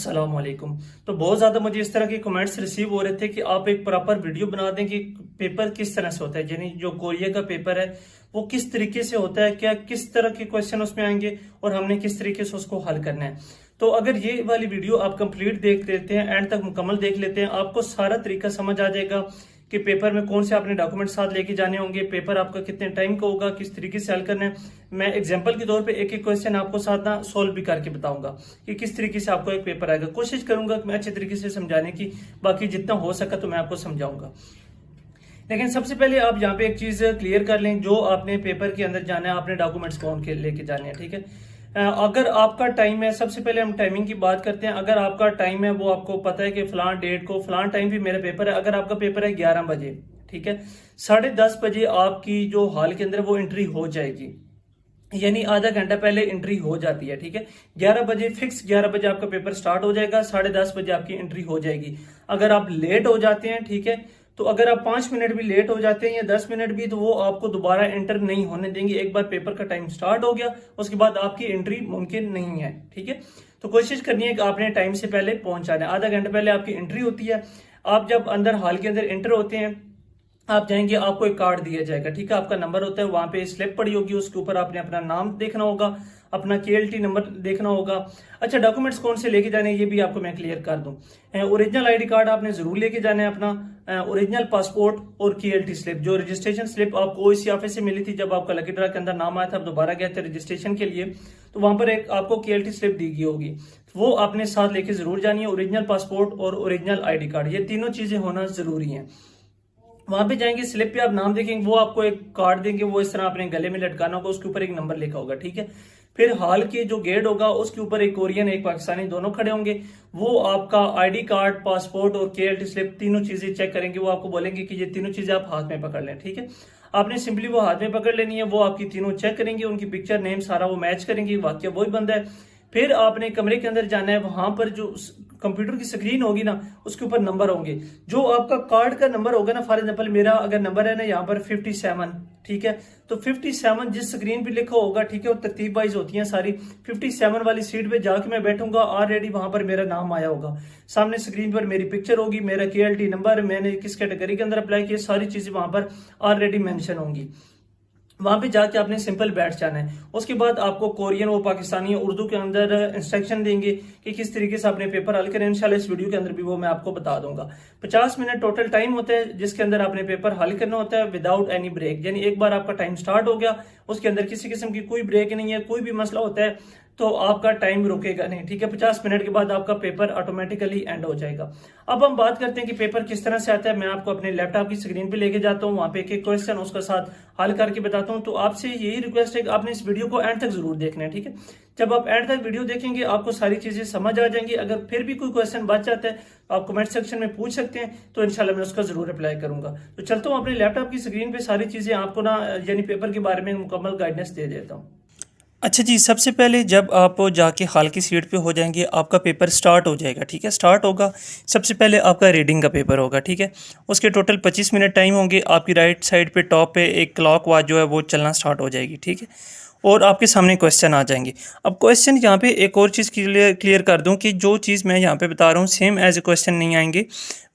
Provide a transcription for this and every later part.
अस्सलाम वालेकुम। तो बहुत ज़्यादा मुझे इस तरह के कमेंट्स रिसीव हो रहे थे कि आप एक प्रॉपर वीडियो बना दें कि पेपर किस तरह से होता है, यानी जो कोरिया का पेपर है वो किस तरीके से होता है, क्या किस तरह के क्वेश्चन उसमें आएंगे और हमने किस तरीके से उसको हल करना है। तो अगर ये वाली वीडियो आप कंप्लीट देख लेते हैं, एंड तक मुकम्मल देख लेते हैं, आपको सारा तरीका समझ आ जाएगा कि पेपर में कौन से आपने डॉक्यूमेंट साथ लेके जाने होंगे, पेपर आपका कितने टाइम का होगा, किस तरीके से हल करना है। मैं एग्जांपल के तौर पे एक एक क्वेश्चन आपको साथ ना सोल्व भी करके बताऊंगा कि किस तरीके से आपको एक पेपर आएगा। कोशिश करूंगा कि मैं अच्छे तरीके से समझाने की, बाकी जितना हो सका तो मैं आपको समझाऊंगा। लेकिन सबसे पहले आप यहाँ पे एक चीज क्लियर कर लें, जो आपने पेपर के अंदर जाना है आपने डॉक्यूमेंट्स कौन के लेके जाने हैं, ठीक है। अगर आपका टाइम है, सबसे पहले हम टाइमिंग की बात करते हैं। अगर आपका टाइम है, वो आपको पता है कि फलान डेट को फलान टाइम भी मेरा पेपर है। अगर आपका पेपर है 11 बजे, ठीक है, 10:30 बजे आपकी जो हॉल के अंदर वो एंट्री हो जाएगी, यानी आधा घंटा पहले एंट्री हो जाती है, ठीक है। 11 बजे फिक्स, 11 बजे आपका पेपर स्टार्ट हो जाएगा, 10:30 बजे आपकी एंट्री हो जाएगी। अगर आप लेट हो जाते हैं, ठीक है, तो अगर आप 5 मिनट भी लेट हो जाते हैं या 10 मिनट भी, तो वो आपको दोबारा एंटर नहीं होने देंगे। एक बार पेपर का टाइम स्टार्ट हो गया उसके बाद आपकी एंट्री मुमकिन नहीं है, ठीक है। तो कोशिश करनी है कि आपने टाइम से पहले पहुंच जाना है। आधा घंटा पहले आपकी एंट्री होती है। आप जब अंदर हॉल के अंदर एंटर होते हैं, आप जाएंगे, आपको एक कार्ड दिया जाएगा, ठीक है, आपका नंबर होता है, वहां पे स्लिप पड़ी होगी, उसके ऊपर आपने अपना नाम देखना होगा, अपना केएलटी नंबर देखना होगा। अच्छा, डॉक्यूमेंट्स कौन से लेके जाने हैं ये भी आपको मैं क्लियर कर दूं। ओरिजिनल आईडी कार्ड आपने जरूर लेके जाना है, अपना ओरिजिनल पासपोर्ट और केएलटी स्लिप। जो रजिस्ट्रेशन स्लिप आपको इसी ऑफिस से मिली थी जब आपका लकी ड्रा के अंदर नाम आया था, आप दोबारा गए थे रजिस्ट्रेशन के लिए, तो वहां पर एक आपको केएलटी स्लिप दी गई होगी, वो आपने साथ लेके जरूर जानी है। ओरिजिनल पासपोर्ट और ओरिजिनल आईडी कार्ड, ये तीनों चीजें होना जरूरी है। वहां पे जाएंगे, स्लिप पे आप नाम देखेंगे, वो आपको एक कार्ड देंगे, वो इस तरह अपने गले में लटकाना होगा, उसके ऊपर एक नंबर लिखा होगा, ठीक है। फिर हॉल के जो गेट होगा उसके ऊपर एक कोरियन एक पाकिस्तानी दोनों खड़े होंगे, वो आपका आईडी कार्ड, पासपोर्ट और केएलटी स्लिप तीनों चीजें चेक करेंगे। वो आपको बोलेंगे कि ये तीनों चीजें आप हाथ में पकड़ लें, ठीक है। आपने सिंपली वो हाथ में पकड़ लेनी है, वो आपकी तीनों चेक करेंगे, उनकी पिक्चर नेम सारा वो मैच करेंगे, वाकई वही बंदा है। फिर आपने कमरे के अंदर जाना है, वहां पर जो कंप्यूटर की स्क्रीन होगी ना, उसके ऊपर नंबर होंगे, जो आपका कार्ड का नंबर होगा ना। फॉर एग्जांपल मेरा अगर नंबर है ना यहाँ पर 57, ठीक है, तो 57 जिस स्क्रीन पे लिखा होगा, ठीक है, वो तरतीब वाइज होती है सारी। 57 वाली सीट पे जाके मैं बैठूंगा, ऑलरेडी वहां पर मेरा नाम आया होगा, सामने स्क्रीन पर मेरी पिक्चर होगी, मेरा केएलटी नंबर, मैंने किस कैटेगरी के अंदर अप्लाई किया, सारी चीजें वहां पर ऑलरेडी मेंशन होंगी। वहां पे जाके आपने सिंपल बैठ जाना है। उसके बाद आपको कोरियन और पाकिस्तानी उर्दू के अंदर इंस्ट्रक्शन देंगे कि किस तरीके से आपने पेपर हल करें। इंशाल्लाह इस वीडियो के अंदर भी वो मैं आपको बता दूंगा। 50 मिनट टोटल टाइम होता है जिसके अंदर आपने पेपर हल करना होता है विदाउट एनी ब्रेक, यानी एक बार आपका टाइम स्टार्ट हो गया उसके अंदर किसी किस्म की कोई ब्रेक नहीं है। कोई भी मसला होता है तो आपका टाइम रुकेगा नहीं, ठीक है। 50 मिनट के बाद आपका पेपर ऑटोमेटिकली एंड हो जाएगा। अब हम बात करते हैं कि पेपर किस तरह से आता है। मैं आपको अपने लैपटॉप की स्क्रीन पे लेके जाता हूँ, वहां पे एक एक क्वेश्चन उसका साथ हल करके बताता हूँ। तो आपसे यही रिक्वेस्ट है कि आपने इस वीडियो को एंड तक जरूर देखना है, ठीक है। जब आप एंड तक वीडियो देखेंगे आपको सारी चीजें समझ आ जाएंगी। अगर फिर भी कोई क्वेश्चन बच जाता है तो आप कमेंट सेक्शन में पूछ सकते हैं, तो इंशाल्लाह मैं उसका जरूर रिप्लाई करूंगा। तो चलता हूँ अपने लैपटॉप की स्क्रीन पे सारी चीजें आपको ना, यानी पेपर के बारे में मुकम्मल गाइडेंस दे देता हूँ। अच्छा जी, सबसे पहले जब आप जाके हॉल की सीट पे हो जाएंगे, आपका पेपर स्टार्ट हो जाएगा, ठीक है। स्टार्ट होगा, सबसे पहले आपका रीडिंग का पेपर होगा, ठीक है। उसके टोटल 25 मिनट टाइम होंगे। आपकी राइट साइड पे टॉप पे एक क्लॉक वाच जो है वो चलना स्टार्ट हो जाएगी, ठीक है, और आपके सामने क्वेश्चन आ जाएंगे। अब क्वेश्चन यहाँ पे एक और चीज़ क्लियर कर दूँ कि जो चीज़ मैं यहाँ पे बता रहा हूँ सेम एज ए क्वेश्चन नहीं आएंगे।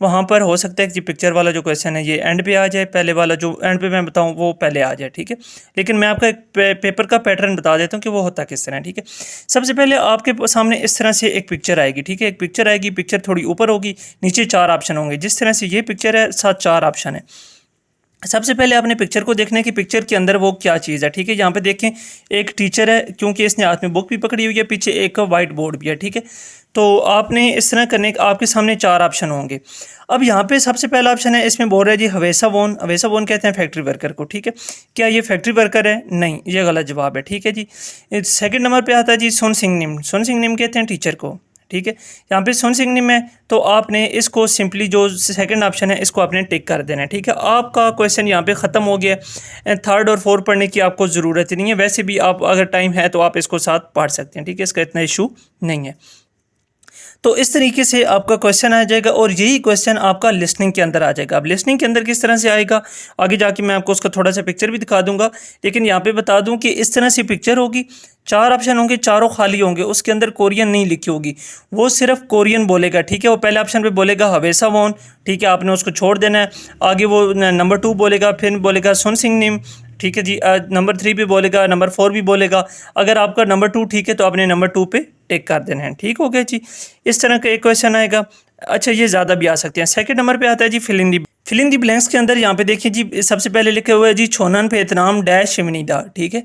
वहाँ पर हो सकता है कि पिक्चर वाला जो क्वेश्चन है ये एंड पे आ जाए, पहले वाला जो एंड पे मैं बताऊँ वो पहले आ जाए, ठीक है। लेकिन मैं आपका एक पेपर का पैटर्न बता देता हूँ कि वो होता किस तरह है, ठीक है। सबसे पहले आपके सामने इस तरह से एक पिक्चर आएगी, ठीक है। एक पिक्चर आएगी, पिक्चर थोड़ी ऊपर होगी, नीचे 4 ऑप्शन होंगे। जिस तरह से ये पिक्चर है, साथ 4 ऑप्शन है। सबसे पहले आपने पिक्चर को देखना है कि पिक्चर के अंदर वो क्या चीज़ है, ठीक है। यहाँ पे देखें एक टीचर है, क्योंकि इसने हाथ में बुक भी पकड़ी हुई है, पीछे एक वाइट बोर्ड भी है, ठीक है। तो आपने इस तरह करने के आपके सामने 4 ऑप्शन होंगे। अब यहाँ पे सबसे पहला ऑप्शन है, इसमें बोल रहा है जी हवेसा वोन। हवेसा वोन कहते हैं फैक्ट्री वर्कर को, ठीक है। क्या ये फैक्ट्री वर्कर है? नहीं, ये गलत जवाब है, ठीक है जी। सेकंड नंबर पे आता है जी सुन सिंह निम। सुन सिंह निम कहते हैं टीचर को, ठीक है। यहाँ पे सुन सिंह निम है, तो आपने इसको सिंपली जो सेकंड ऑप्शन है इसको आपने टिक कर देना है, ठीक है। आपका क्वेश्चन यहाँ पे ख़त्म हो गया। थर्ड और फोर्थ पढ़ने की आपको ज़रूरत ही नहीं है। वैसे भी आप अगर टाइम है तो आप इसको साथ पढ़ सकते हैं, ठीक है, इसका इतना इशू नहीं है। तो इस तरीके से आपका क्वेश्चन आ जाएगा और यही क्वेश्चन आपका लिसनिंग के अंदर आ जाएगा। अब लिसनिंग के अंदर किस तरह से आएगा आगे जाके मैं आपको उसका थोड़ा सा पिक्चर भी दिखा दूंगा, लेकिन यहाँ पे बता दूं कि इस तरह से पिक्चर होगी, 4 ऑप्शन होंगे, चारों खाली होंगे, उसके अंदर कोरियन नहीं लिखी होगी, वो सिर्फ कोरियन बोलेगा, ठीक है। वो पहले ऑप्शन पे बोलेगा हवेसा वॉन, ठीक है, आपने उसको छोड़ देना है। आगे वो नंबर 2 बोलेगा, फिर बोलेगा सुन सिंह निम, ठीक है जी। नंबर 3 भी बोलेगा, नंबर 4 भी बोलेगा। अगर आपका नंबर 2 ठीक है तो आपने नंबर 2 पे टिक कर देना है, ठीक हो गया जी। इस तरह का एक क्वेश्चन आएगा। अच्छा, ये ज़्यादा भी आ सकते हैं। सेकंड नंबर पे आता है जी फिल इन दी ब्लैंक्स के अंदर यहाँ पे देखिए जी, सबसे पहले लिखे हुए है जी छोनन वियतनाम डैश शिमनीदा, ठीक है।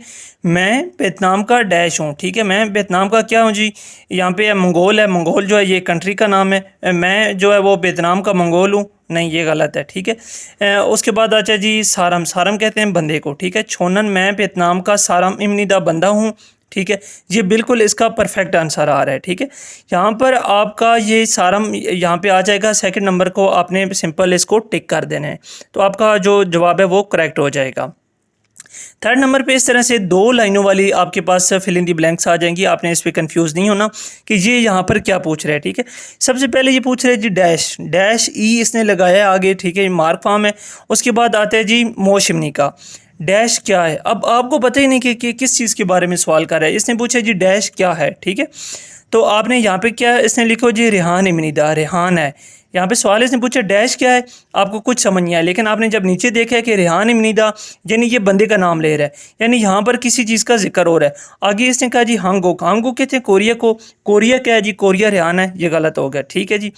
मैं वियतनाम का डैश हूँ, ठीक है, मैं वियतनाम का क्या हूँ जी, यहाँ पे मंगोल है, मंगोल जो है ये कंट्री का नाम है, मैं जो है वो वियतनाम का मंगोल हूँ, नहीं ये गलत है, ठीक है। उसके बाद आता है जी सारम, सारम कहते हैं बंदे को, ठीक है। छोनन मैं वियतनाम का सारम इमनीदा बंदा हूँ, ठीक है। ये बिल्कुल इसका परफेक्ट आंसर आ रहा है, ठीक है। यहाँ पर आपका ये सारम यहाँ पे आ जाएगा, सेकंड नंबर को आपने सिंपल इसको टिक कर देना है, तो आपका जो जवाब है वो करेक्ट हो जाएगा। थर्ड नंबर पे इस तरह से 2 लाइनों वाली आपके पास फिल इन दी ब्लैंक्स आ जाएंगी। आपने इस पर कंफ्यूज नहीं होना कि ये यहाँ पर क्या पूछ रहे हैं, ठीक है। सबसे पहले ये पूछ रहे हैं जी डैश, डैश ई इसने लगाया आगे, ठीक है, मार्क फॉर्म है। उसके बाद आता है जी मोशिमनी का डैश क्या है। अब आपको पता ही नहीं कि किस चीज़ के बारे में सवाल कर रहा है। इसने पूछा जी डैश क्या है, ठीक है। तो आपने यहाँ पे क्या इसने लिखो जी रेहान इमनीदा, रेहान है। यहाँ पे सवाल इसने पूछा डैश क्या है, आपको कुछ समझ नहीं आया, लेकिन आपने जब नीचे देखा है कि रेहान इमनीदा यानी ये बंदे का नाम ले रहा है, यानी यहाँ पर किसी चीज़ का जिक्र हो रहा है। आगे इसने कहा जी हांगोक, हांगोक कहते हैं कोरिया को, कोरिया क्या है जी, कोरिया रेहान है, ये गलत हो गया, ठीक है जी।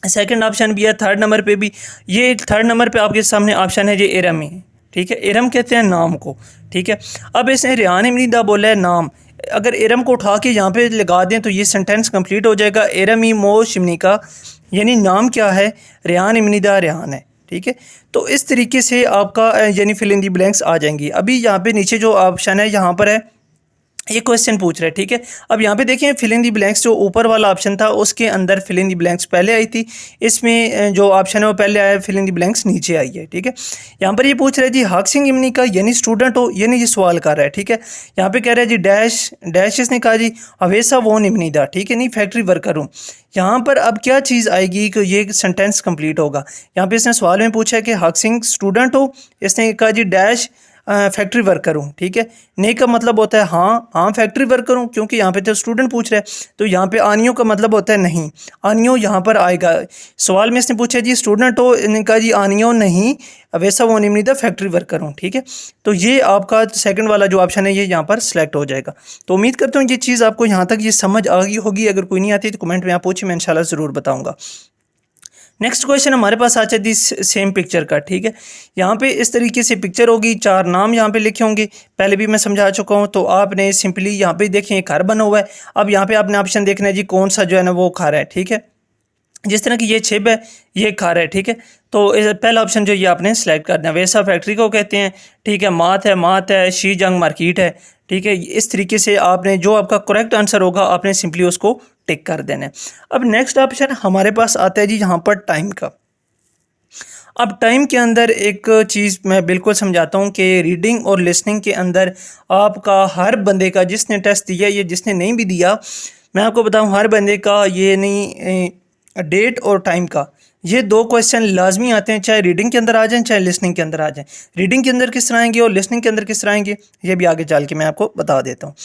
सेकंड ऑप्शन भी है, थर्ड नंबर पे भी, ये थर्ड नंबर पे आपके सामने ऑप्शन है जी इरम ही, ठीक है। इरम कहते हैं नाम को, ठीक है। अब इसने रेहान इमनीदा बोला है नाम, अगर इरम को उठा के यहाँ पे लगा दें तो ये सेंटेंस कंप्लीट हो जाएगा। इरम ही मो शिमनी का, यानी नाम क्या है, रेहान इमनीदा रेहान है, ठीक है। तो इस तरीके से आपका यानी फिल इन दी ब्लैंक्स आ जाएंगी। अभी यहाँ पे नीचे जो ऑप्शन है यहाँ पर है ये क्वेश्चन पूछ रहे हैं, ठीक है। अब यहाँ पे देखें फिल इन दी ब्लैंक्स जो ऊपर वाला ऑप्शन था उसके अंदर फिल इन दी ब्लैंक्स पहले आई थी, इसमें जो ऑप्शन है वो पहले आया, फिल इन दी ब्लैंक्स नीचे आई है, ठीक है। यहाँ पर ये पूछ रहे हैं जी हाक सिंह इमनी का यानी स्टूडेंट हो, यानी ये सवाल कर रहा है, ठीक है। यहाँ पे कह रहा है जी डैश, डैश इसने कहा जी हवेसा वोन इमनी दा, ठीक है, नहीं फैक्ट्री वर्कर हूँ। यहाँ पर अब क्या चीज़ आएगी कि ये सेंटेंस कंप्लीट होगा। यहाँ पे इसने सवाल में पूछा है कि हाक सिंह स्टूडेंट हो, इसने कहा जी डैश फैक्ट्री वर्कर हूँ, ठीक है। नहीं का मतलब होता है हाँ, हाँ फैक्ट्री वर्कर हूँ, क्योंकि यहाँ पे तो स्टूडेंट पूछ रहे हैं। तो यहाँ पे आनियो का मतलब होता है नहीं, आनियो यहाँ पर आएगा। सवाल में इसने पूछा जी स्टूडेंट हो, इन्होंने कहा जी आनियो नहीं, वैसा वो नहीं था फैक्ट्री वर्कर हूँ, ठीक है। तो ये आपका सेकंड वाला जो ऑप्शन है ये यहाँ पर सिलेक्ट हो जाएगा। तो उम्मीद करता हूँ ये चीज़ आपको यहाँ तक ये समझ आ गई होगी। अगर कोई नहीं आती तो कमेंट में आप पूछिए, मैं इंशाल्लाह ज़रूर बताऊँगा। नेक्स्ट क्वेश्चन हमारे पास आता है सेम पिक्चर का, ठीक है। यहाँ पे इस तरीके से पिक्चर होगी, 4 नाम यहाँ पे लिखे होंगे, पहले भी मैं समझा चुका हूँ। तो आपने सिंपली यहाँ पे देखें घर बना हुआ है। अब यहाँ पे आपने ऑप्शन देखना है जी कौन सा जो है ना वो खा रहा है, ठीक है। जिस तरह की ये छिब है ये खा रहा है, ठीक है। तो पहला ऑप्शन जो ये आपने सेलेक्ट करना है, वैसा फैक्ट्री को कहते हैं, ठीक है। मात है, शी जंग मार्केट है, ठीक है। इस तरीके से आपने जो आपका करेक्ट आंसर होगा आपने सिंपली उसको टिक कर देना है। अब नेक्स्ट ऑप्शन हमारे पास आता है जी यहाँ पर टाइम का। अब टाइम के अंदर एक चीज़ मैं बिल्कुल समझाता हूँ कि रीडिंग और लिसनिंग के अंदर आपका हर बंदे का, जिसने टेस्ट दिया या जिसने नहीं भी दिया, मैं आपको बताऊँ हर बंदे का ये नहीं डेट और टाइम का ये 2 क्वेश्चन लाजमी आते हैं, चाहे रीडिंग के अंदर आ जाएं चाहे लिसनिंग के अंदर आ जाएं। रीडिंग के अंदर किस तरह आएंगे और लिसनिंग के अंदर किस तरह आएंगे ये भी आगे चल के मैं आपको बता देता हूँ।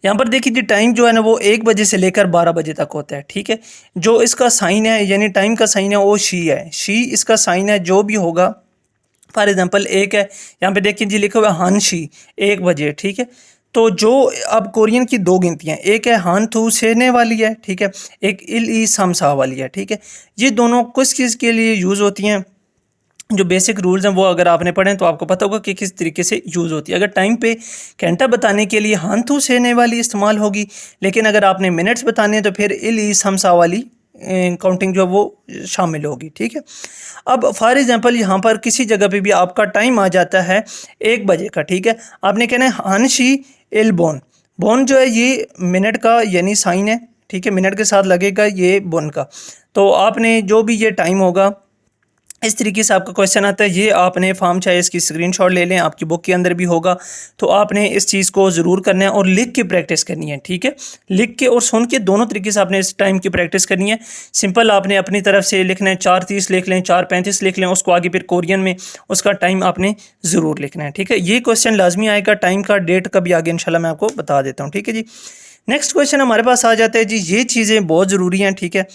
यहाँ पर देखिए जी टाइम जो है ना वो 1 बजे से लेकर 12 बजे तक होता है, ठीक है। जो इसका साइन है यानी टाइम का साइन है वो शी है, शी इसका साइन है। जो भी होगा फॉर एग्जांपल एक है, यहाँ पे देखिए जी लिखा हुआ है हान शी 1 बजे, ठीक है। तो जो अब कोरियन की 2 गिनतियाँ, एक है हान थू सेने वाली है, ठीक है, एक इल ई समसा वाली है, ठीक है। ये दोनों किस चीज़ के लिए यूज़ होती हैं, जो बेसिक रूल्स हैं वो अगर आपने पढ़े तो आपको पता होगा कि किस तरीके से यूज़ होती है। अगर टाइम पे घंटा बताने के लिए हांथू सेने वाली इस्तेमाल होगी, लेकिन अगर आपने मिनट्स बताने हैं तो फिर इलीस हमसा वाली काउंटिंग जो वो शामिल होगी, ठीक है। अब फॉर एग्जांपल यहाँ पर किसी जगह पे भी आपका टाइम आ जाता है 1 बजे का, ठीक है। आपने कहना है हानशी एल बोन, बोन जो है ये मिनट का यानी साइन है, ठीक है, मिनट के साथ लगेगा ये बोन का। तो आपने जो भी ये टाइम होगा इस तरीके से आपका क्वेश्चन आता है। ये आपने फॉर्म चाहे इसकी स्क्रीनशॉट ले लें, आपकी बुक के अंदर भी होगा। तो आपने इस चीज़ को ज़रूर करना है और लिख के प्रैक्टिस करनी है, ठीक है। लिख के और सुन के दोनों तरीके से आपने इस टाइम की प्रैक्टिस करनी है। सिंपल आपने अपनी तरफ से लिखना है, 4:30 लिख लें, 4:35 लिख लें, उसको आगे फिर कोरियन में उसका टाइम आपने ज़रूर लिखना है, ठीक है। ये क्वेश्चन लाजमी आएगा, टाइम का डेट का भी आगे इंशाल्लाह मैं आपको बता देता हूँ, ठीक है जी। नेक्स्ट क्वेश्चन हमारे पास आ जाता है जी, ये चीज़ें बहुत ज़रूरी हैं, ठीक है।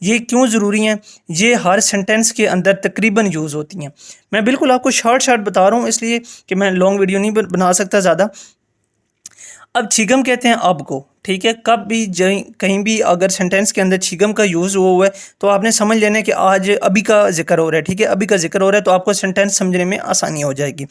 ये क्यों ज़रूरी हैं? ये हर सेंटेंस के अंदर तकरीबन यूज़ होती हैं। मैं बिल्कुल आपको शॉर्ट बता रहा हूँ, इसलिए कि मैं लॉन्ग वीडियो नहीं बना सकता ज़्यादा। अब छिगम कहते हैं अब को, ठीक है। कब भी कहीं भी अगर सेंटेंस के अंदर छिगम का यूज़ हुआ है तो आपने समझ लेना है कि आज अभी का जिक्र हो रहा है, ठीक है। अभी का जिक्र हो रहा है तो आपको सेंटेंस समझने में आसानी हो जाएगी।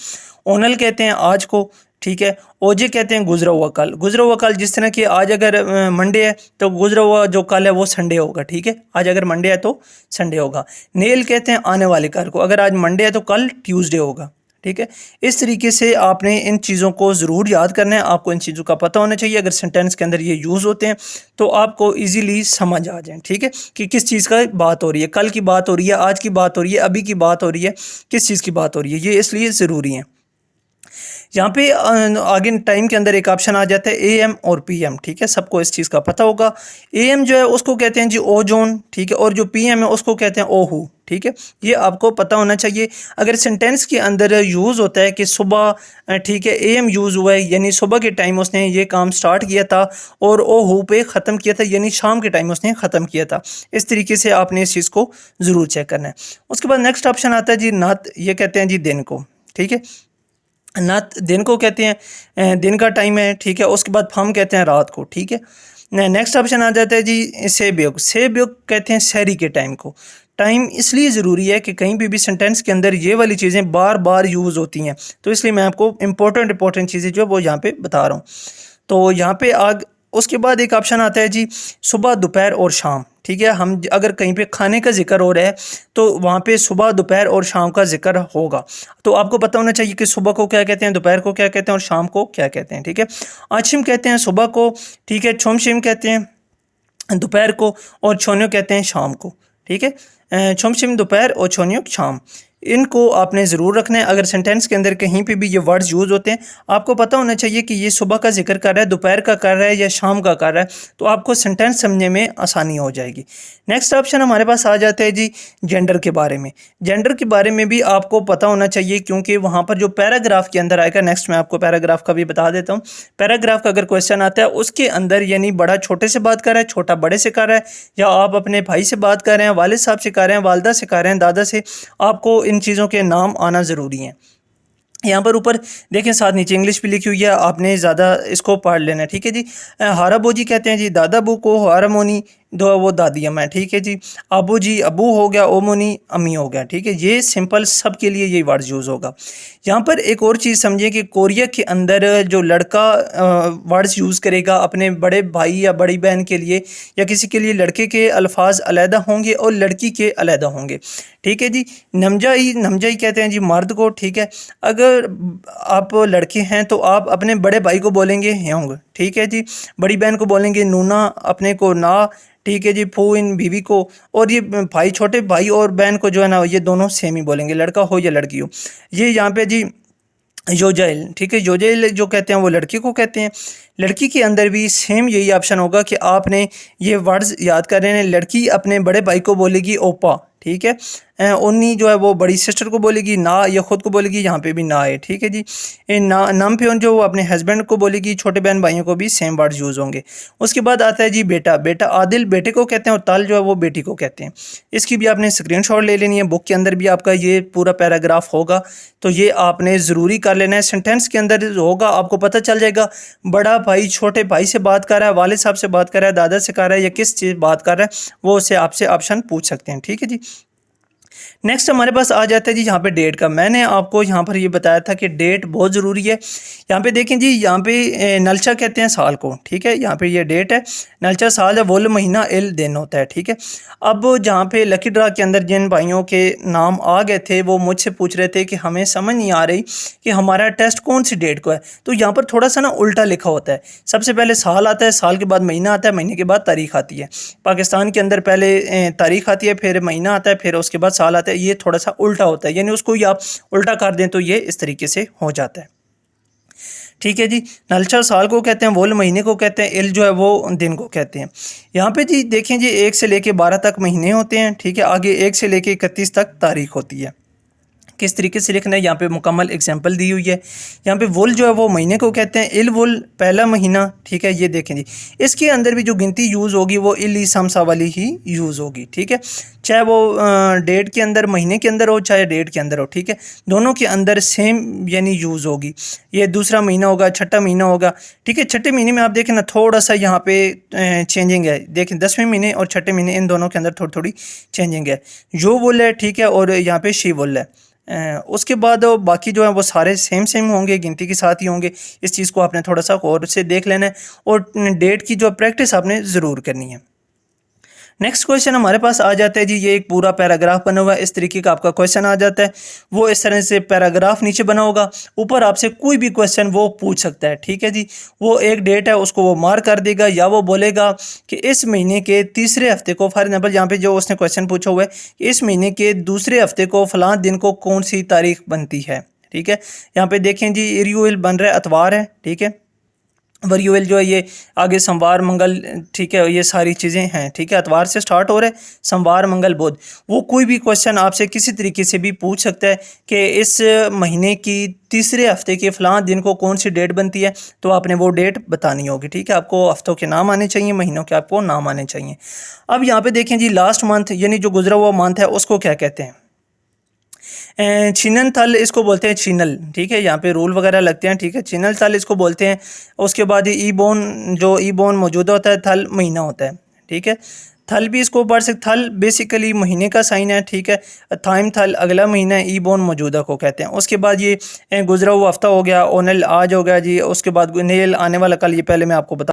ओनल कहते हैं आज को, ठीक है। ओजे कहते हैं गुजरा हुआ कल। गुजरा हुआ कल जिस तरह कि आज अगर मंडे है तो गुजरा हुआ जो कल है वो संडे होगा, ठीक है। आज अगर मंडे है तो संडे होगा। नेल कहते हैं आने वाले कल को, अगर आज मंडे है तो कल ट्यूसडे होगा, ठीक है। इस तरीके से आपने इन चीज़ों को ज़रूर याद करना है, आपको इन चीज़ों का पता होना चाहिए। अगर सेंटेंस के अंदर ये यूज़ होते हैं तो आपको इजीली समझ आ जाए, ठीक है, कि किस चीज़ का बात हो रही है, कल की बात हो रही है, आज की बात हो रही है, अभी की बात हो रही है, किस चीज़ की बात हो रही है। ये इसलिए ज़रूरी है। यहाँ पे आगे टाइम के अंदर एक ऑप्शन आ जाता है AM और PM, ठीक है। सबको इस चीज़ का पता होगा। AM जो है उसको कहते हैं जी ओजोन, ठीक है, और जो PM है उसको कहते हैं ओहू, ठीक है। ये आपको पता होना चाहिए। अगर सेंटेंस के अंदर यूज़ होता है कि सुबह, ठीक है, AM यूज़ हुआ है यानी सुबह के टाइम उसने ये काम स्टार्ट किया था, और ओहू पे ख़त्म किया था यानी शाम के टाइम उसने ख़त्म किया था। इस तरीके से आपने इस चीज़ को ज़रूर चेक करना है। उसके बाद नेक्स्ट ऑप्शन आता है जी नात, ये कहते हैं जी दिन को, ठीक है। नात दिन को कहते हैं, दिन का टाइम है, ठीक है। उसके बाद फम कहते हैं रात को, ठीक है। नेक्स्ट ऑप्शन आ जाता है जी सेबयुग। सेबयुग कहते हैं शहरी के टाइम को। टाइम इसलिए ज़रूरी है कि कहीं भी सेंटेंस के अंदर ये वाली चीज़ें बार बार यूज़ होती हैं, तो इसलिए मैं आपको इंपॉर्टेंट चीज़ें जो है वो यहाँ पे बता रहा हूँ। तो यहाँ पे उसके बाद एक ऑप्शन आता है जी सुबह, दोपहर और शाम, ठीक है। हम अगर कहीं पे खाने का जिक्र हो रहा है तो वहाँ पे सुबह, दोपहर और शाम का जिक्र होगा। तो आपको पता होना चाहिए कि सुबह को क्या कहते हैं, दोपहर को क्या कहते हैं और शाम को क्या कहते हैं, ठीक है। आशिम कहते हैं सुबह को, ठीक है। छोमशिम कहते हैं दोपहर को, और छोन्यो कहते हैं शाम को, ठीक है। छोमशिम दोपहर और छोन्यो शाम, इनको आपने ज़रूर रखना है। अगर सेंटेंस के अंदर कहीं पे भी ये वर्ड्स यूज़ होते हैं, आपको पता होना चाहिए कि ये सुबह का जिक्र कर रहा है, दोपहर का कर रहा है या शाम का कर रहा है, तो आपको सेंटेंस समझने में आसानी हो जाएगी। नेक्स्ट ऑप्शन हमारे पास आ जाता है जी जेंडर के बारे में। जेंडर के बारे में भी आपको पता होना चाहिए, क्योंकि वहाँ पर जो पैराग्राफ के अंदर आएगा, नेक्स्ट मैं आपको पैराग्राफ का भी बता देता हूँ। पैराग्राफ का अगर क्वेश्चन आता है उसके अंदर यानी बड़ा छोटे से बात कर रहा है, छोटा बड़े से कर रहा है, या आप अपने भाई से बात कर रहे हैं, वालिद साहब से कर रहे हैं, वालदा से कर रहे हैं, दादा से, आपको इन चीज़ों के नाम आना ज़रूरी है। यहाँ पर ऊपर देखें, साथ नीचे इंग्लिश भी लिखी हुई है, आपने ज़्यादा इसको पढ़ लेना है, ठीक है जी। हाराबो जी कहते हैं जी दादा बू को, हारामोनी दो वो दादी अम्मा है, ठीक है जी। अबू जी अबू हो गया, ओमोनी अम्मी हो गया, ठीक है। ये सिंपल सब के लिए ये वर्ड यूज़ होगा। यहाँ पर एक और चीज़ समझिए कि कोरिया के अंदर जो लड़का वर्ड्स यूज़ करेगा अपने बड़े भाई या बड़ी बहन के लिए या किसी के लिए, लड़के के अल्फाज अलहदा होंगे और लड़की के अलहदा होंगे, ठीक है जी। नमजाई कहते हैं जी मर्द को, ठीक है। अगर आप लड़के हैं तो आप अपने बड़े भाई को बोलेंगे ह्योंग, ठीक है जी। बड़ी बहन को बोलेंगे नूना, अपने को ना, ठीक है जी। फू इन बीवी को, और ये भाई, छोटे भाई और बहन को जो है ना, ये दोनों सेम ही बोलेंगे, लड़का हो या लड़की हो। ये यहाँ पे जी योजाइल, ठीक है। योजाइल जो कहते हैं वो लड़की को कहते हैं। लड़की के अंदर भी सेम यही ऑप्शन होगा कि आपने ये वर्ड्स याद कर रहे हैं। लड़की अपने बड़े भाई को बोलेगी ओपा, ठीक है। उन्नी जो है वो बड़ी सिस्टर को बोलेगी ना, या ख़ुद को बोलेगी, यहाँ पे भी ना है, ठीक है जी। नाम पे जो वो अपने हस्बैंड को बोलेगी, छोटे बहन भाइयों को भी सेम वर्ड यूज़ होंगे। उसके बाद आता है जी बेटा। बेटा आदिल बेटे को कहते हैं, और ताल जो है वो बेटी को कहते हैं। इसकी भी आपने स्क्रीनशॉट ले लेनी है, बुक के अंदर भी आपका ये पूरा पैराग्राफ होगा, तो ये आपने ज़रूरी कर लेना है। सेंटेंस के अंदर होगा, आपको पता चल जाएगा बड़ा भाई छोटे भाई से बात कर रहा है, वालिद साहब से बात कर रहा है, दादा से कर रहा है, या किस चीज़ बात कर रहा है, वो उससे आपसे ऑप्शन पूछ सकते हैं, ठीक है जी। नेक्स्ट हमारे पास आ जाता है जी यहाँ पे डेट का। मैंने आपको यहाँ पर ये बताया था कि डेट बहुत ज़रूरी है। यहाँ पे देखें जी, यहाँ पे नलचा कहते हैं साल को, ठीक है। यहाँ पे ये डेट है, नलचा साल है, वोल महीना, एल दिन होता है, ठीक है। अब जहाँ पे लकी ड्रा के अंदर जिन भाइयों के नाम आ गए थे वो मुझसे पूछ रहे थे कि हमें समझ नहीं आ रही कि हमारा टेस्ट कौन सी डेट को है, तो यहाँ पर थोड़ा सा ना उल्टा लिखा होता है। सबसे पहले साल आता है, साल के बाद महीना आता है, महीने के बाद तारीख आती है। पाकिस्तान के अंदर पहले तारीख आती है, फिर महीना आता है, फिर उसके बाद साल आता है ये थोड़ा सा उल्टा होता है, यानी उसको ही आप उल्टा कर दें तो ये इस तरीके से हो जाता है। ठीक है जी। नलचर साल को कहते हैं, वोल महीने को कहते हैं, इल जो है वो दिन को कहते हैं। यहाँ पे जी देखें जी 1 से लेके 12 तक महीने होते हैं। ठीक है, आगे 1 से लेके 31 तक तारीख होती है। किस तरीके से लिखना है यहाँ पे मुकम्मल एग्जांपल दी हुई है। यहाँ पे वुल जो है वो महीने को कहते हैं, इल वुल पहला महीना। ठीक है, ये देखें जी इसके अंदर भी जो गिनती यूज़ होगी वो इल समसा वाली ही यूज़ होगी। ठीक है, चाहे वो डेट के अंदर महीने के अंदर हो चाहे डेट के अंदर हो। ठीक है, दोनों के अंदर सेम यानी यूज़ होगी। ये दूसरा महीना होगा, छठा महीना होगा। ठीक है, छठे महीने में आप देखें ना थोड़ा सा यहाँ पे चेंजिंग है। देखें 10वें महीने और छठे महीने इन दोनों के अंदर थोड़ी थोड़ी चेंजिंग है। जो वुल है ठीक है, और यहाँ पे शी वुल है। उसके बाद बाकी जो है वो सारे सेम होंगे, गिनती के साथ ही होंगे। इस चीज़ को आपने थोड़ा सा गौर से देख लेना है और डेट की जो प्रैक्टिस आपने ज़रूर करनी है। नेक्स्ट क्वेश्चन हमारे पास आ जाता है जी, ये एक पूरा पैराग्राफ बना हुआ है, इस तरीके का आपका क्वेश्चन आ जाता है। वो इस तरह से पैराग्राफ नीचे बना होगा, ऊपर आपसे कोई भी क्वेश्चन वो पूछ सकता है। ठीक है जी, वो एक डेट है उसको वो मार्क कर देगा, या वो बोलेगा कि इस महीने के तीसरे हफ्ते को, फॉर एग्जाम्पल यहाँ पे जो उसने क्वेश्चन पूछा हुआ है कि इस महीने के दूसरे हफ्ते को फलां दिन को कौन सी तारीख बनती है। ठीक है, यहाँ पे देखें जी इरियल बन रहा है, अतवार है। ठीक है, वरियोल जो है ये आगे सोमवार मंगल, ठीक है, ये सारी चीज़ें हैं। ठीक है, अतवार से स्टार्ट हो रहे हैं, सोमवार मंगल बुध। वो कोई भी क्वेश्चन आपसे किसी तरीके से भी पूछ सकता है कि इस महीने की तीसरे हफ्ते के फलां दिन को कौन सी डेट बनती है, तो आपने वो डेट बतानी होगी। ठीक है, आपको हफ्तों के नाम आने चाहिए, महीनों के आपको नाम आने चाहिए। अब यहाँ पे देखें जी लास्ट मंथ यानी जो गुजरा हुआ मंथ है उसको क्या कहते हैं। छिनन थल इसको बोलते हैं, छिनल। ठीक है, यहाँ पे रूल वगैरह लगते हैं। ठीक है, छिनल थल इसको बोलते हैं। उसके बाद ई बोन, जो ई बोन मौजूदा होता है, थल महीना होता है। ठीक है, थल भी इसको पढ़ सकते, थल बेसिकली महीने का साइन है। ठीक है, थाइम थल अगला महीना है, ई बोन मौजूदा को कहते हैं। उसके बाद ये गुजरा हुआ हफ्ता हो गया, ओनल आज हो गया जी। उसके बाद नेल आने वाला कल, ये पहले मैं आपको बता।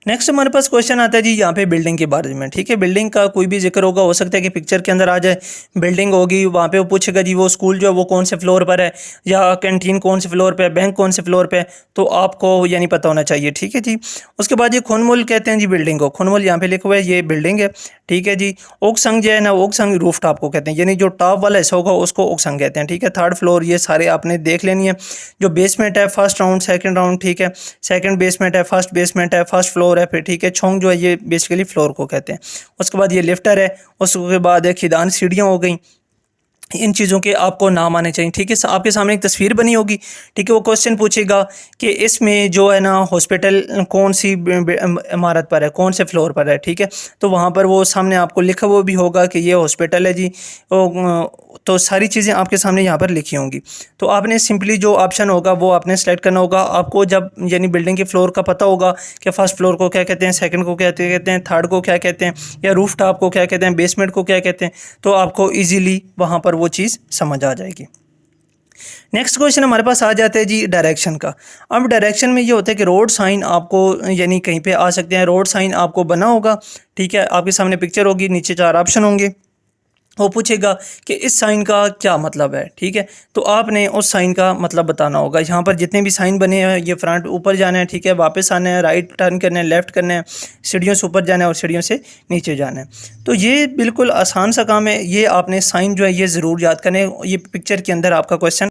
नेक्स्ट हमारे पास क्वेश्चन आता है जी यहाँ पे बिल्डिंग के बारे में। ठीक है, बिल्डिंग का कोई भी जिक्र होगा, हो सकता है कि पिक्चर के अंदर आ जाए बिल्डिंग होगी, वहाँ पे वो पूछेगा जी वो स्कूल जो है वो कौन से फ्लोर पर है, या कैंटीन कौन से फ्लोर पे है, बैंक कौन से फ्लोर पे है, तो आपको यानी पता होना चाहिए। ठीक है जी, उसके बाद ये खुनमुल कहते हैं जी बिल्डिंग को, खुनमुल यहाँ पे लिखा हुआ है, ये बिल्डिंग है। ठीक है जी, ओकसंग जो है ना, ओकसंग रूफ टॉप को कहते हैं, यानी जो टॉप वाला हिस्सा होगा उसको ओकसंग कहते हैं। ठीक है, थर्ड फ्लोर, ये सारे आपने देख लेनी है। जो बेसमेंट है, फर्स्ट राउंड सेकंड राउंड। ठीक है, सेकंड बेसमेंट है, फर्स्ट बेसमेंट है, फर्स्ट फ्लोर है। फिर ठीक है, छोंग जो है ये बेसिकली फ्लोर को कहते हैं। उसके बाद ये लिफ्टर है, उसके बाद खिदान सीढ़ियाँ हो गई। इन चीज़ों के आपको नाम आने चाहिए। ठीक है, आपके सामने एक तस्वीर बनी होगी। ठीक है, वो क्वेश्चन पूछेगा कि इसमें जो है ना हॉस्पिटल कौन सी इमारत पर है, कौन से फ्लोर पर है। ठीक है, तो वहाँ पर वो सामने आपको लिखा हुआ भी होगा कि ये हॉस्पिटल है जी। तो सारी चीज़ें आपके सामने यहाँ पर लिखी होंगी। तो आपने सिंपली जो ऑप्शन होगा वो आपने सेलेक्ट करना होगा। आपको जब यानी बिल्डिंग के फ्लोर का पता होगा कि फर्स्ट फ्लोर को क्या कहते हैं, सेकंड को क्या कहते हैं, थर्ड को क्या कहते हैं, या रूफ टॉप को क्या कहते हैं, बेसमेंट को क्या कहते हैं, तो आपको ईजीली वहाँ पर वो चीज़ समझ आ जाएगी। नेक्स्ट क्वेश्चन हमारे पास आ जाता है जी डायरेक्शन का। अब डायरेक्शन में ये होता है कि रोड साइन आपको यानी कहीं पे आ सकते हैं, रोड साइन आपको बना होगा। ठीक है, आपके सामने पिक्चर होगी, नीचे 4 ऑप्शन होंगे। वो पूछेगा कि इस साइन का क्या मतलब है। ठीक है, तो आपने उस साइन का मतलब बताना होगा। यहाँ पर जितने भी साइन बने हैं, ये फ्रंट ऊपर जाना है, ठीक है, वापस आना है, राइट टर्न करना है, लेफ़्ट करना है, सीढ़ियों से ऊपर जाना है और सीढ़ियों से नीचे जाना है। तो ये बिल्कुल आसान सा काम है। ये आपने साइन जो है ये ज़रूर याद करना है। ये पिक्चर के अंदर आपका क्वेश्चन